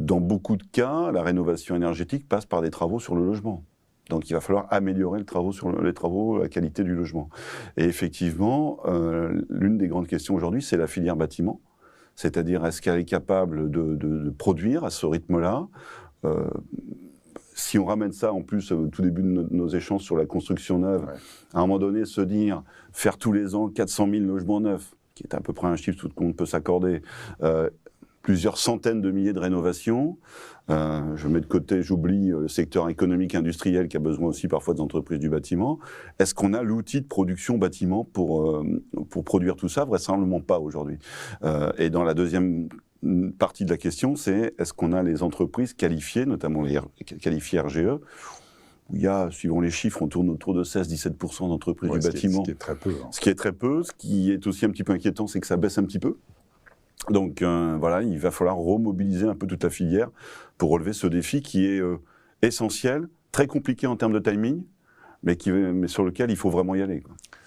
dans beaucoup de cas, la rénovation énergétique passe par des travaux sur le logement. Donc il va falloir améliorer les travaux, la qualité du logement. Et effectivement, l'une des grandes questions aujourd'hui, c'est la filière bâtiment. C'est-à-dire, est-ce qu'elle est capable de produire à ce rythme-là? Si on ramène ça en plus au tout début de nos échanges sur la construction neuve, à un moment donné, se dire, faire tous les ans 400 000 logements neufs, qui est à peu près un chiffre tout le monde peut s'accorder, plusieurs centaines de milliers de rénovations. Je mets de côté, j'oublie le secteur économique industriel qui a besoin aussi parfois des entreprises du bâtiment. Est-ce qu'on a l'outil de production bâtiment pour produire tout ça? Vraisemblablement pas aujourd'hui. Et dans la deuxième partie de la question, c'est est-ce qu'on a les entreprises qualifiées, notamment les qualifiées RGE, où il y a, suivant les chiffres, on tourne autour de 16-17% d'entreprises du bâtiment. Ce qui est très peu. Ce qui est très peu. Ce qui est aussi un petit peu inquiétant, c'est que ça baisse un petit peu. Donc voilà, il va falloir remobiliser un peu toute la filière pour relever ce défi qui est essentiel, très compliqué en termes de timing, mais sur lequel il faut vraiment y aller, quoi.